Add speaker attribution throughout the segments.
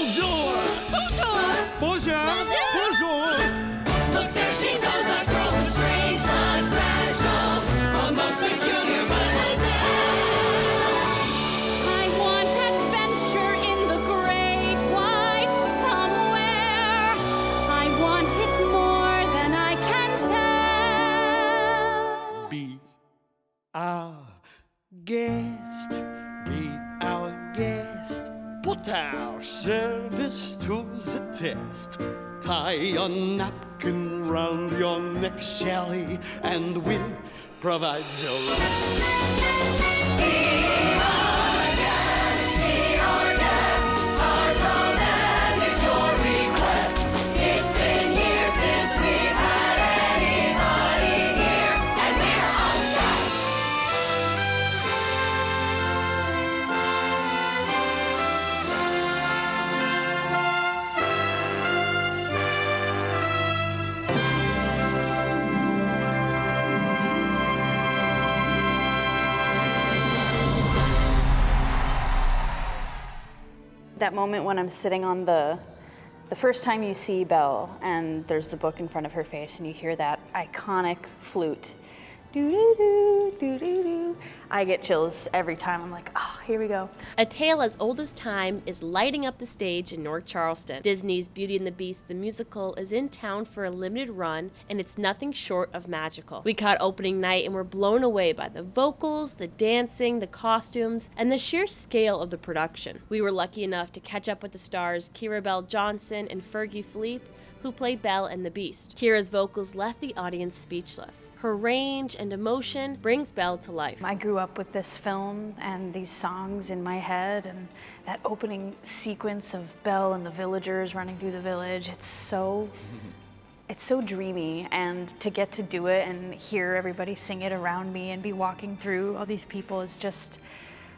Speaker 1: Bonjour!
Speaker 2: Bonjour!
Speaker 1: Bonjour!
Speaker 2: Bonjour!
Speaker 1: Bonjour!
Speaker 2: Look, there she goes, a girl who's strange, not special, a most peculiar mademoiselle. I want adventure in the great wide somewhere. I want it more than I can tell.
Speaker 1: Be our guest. Be our guest. Put our service to the test. Tie a napkin round your neck, Shelley, and we'll provide the rest.
Speaker 2: Be our guest. Our command is your request. It's been years since we've had anybody here, and we're obsessed.
Speaker 3: That moment when I'm sitting on the first time you see Belle and there's the book in front of her face and you hear that iconic flute. Doo-doo-doo, doo-doo-doo. I get chills every time. I'm like, oh, here we go.
Speaker 4: A tale as old as time is lighting up the stage in North Charleston. Disney's Beauty and the Beast, the musical, is in town for a limited run, and it's nothing short of magical. We caught opening night and were blown away by the vocals, the dancing, the costumes, and the sheer scale of the production. We were lucky enough to catch up with the stars Kira Bell Johnson and Fergie Philippe, who played Belle and the Beast. Kira's vocals left the audience speechless. Her range and emotion brings Belle to life.
Speaker 3: I grew up with this film and these songs in my head, and that opening sequence of Belle and the villagers running through the village, it's so dreamy, and to get to do it and hear everybody sing it around me and be walking through all these people is just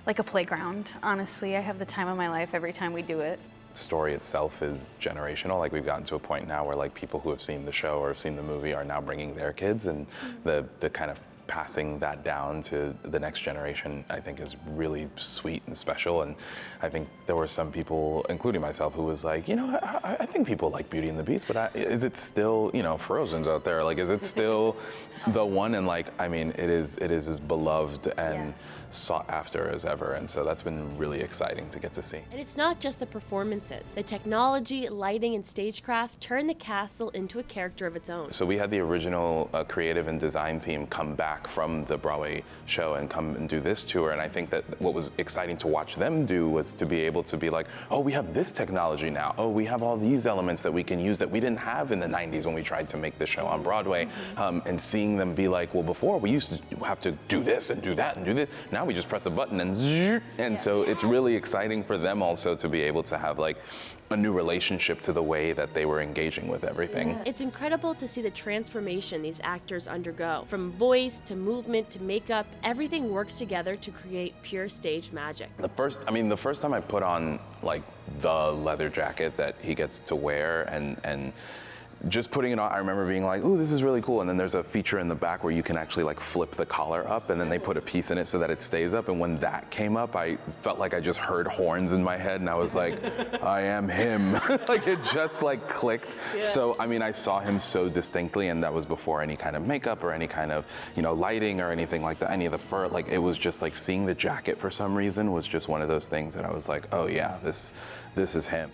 Speaker 3: like a playground. Honestly, I have the time of my life every time we do it.
Speaker 5: The story itself is generational. Like, we've gotten to a point now where like people who have seen the show or have seen the movie are now bringing their kids, and the kind of passing that down to the next generation, I think, is really sweet and special. And I think there were some people, including myself, who was like, you know, I think people like Beauty and the Beast, but is it still, you know, Frozen's out there, like, is it still the one? And like, I mean, it is as beloved and sought after as ever, and so that's been really exciting to get to see.
Speaker 4: And it's not just the performances. The technology, lighting, and stagecraft turn the castle into a character of its own.
Speaker 5: So we had the original creative and design team come back from the Broadway show and come and do this tour, and I think that what was exciting to watch them do was to be able to be like, oh, we have this technology now. Oh, we have all these elements that we can use that we didn't have in the 90s when we tried to make the show on Broadway. And seeing them be like, well, before we used to have to do this and do that and do this. Now we just press a button and zzz, and so it's really exciting for them also to be able to have like a new relationship to the way that they were engaging with everything.
Speaker 4: It's incredible to see the transformation these actors undergo. From voice to movement to makeup, everything works together to create pure stage magic.
Speaker 5: The first time I put on like the leather jacket that he gets to wear and just putting it on, I remember being like, ooh, this is really cool. And then there's a feature in the back where you can actually like flip the collar up, and then they put a piece in it so that it stays up. And when that came up, I felt like I just heard horns in my head, and I was like, I am him. Like, it just like clicked. Yeah. So, I mean, I saw him so distinctly, and that was before any kind of makeup or any kind of, you know, lighting or anything like that, any of the fur. Like, it was just like seeing the jacket for some reason was just one of those things that I was like, oh yeah, this is him.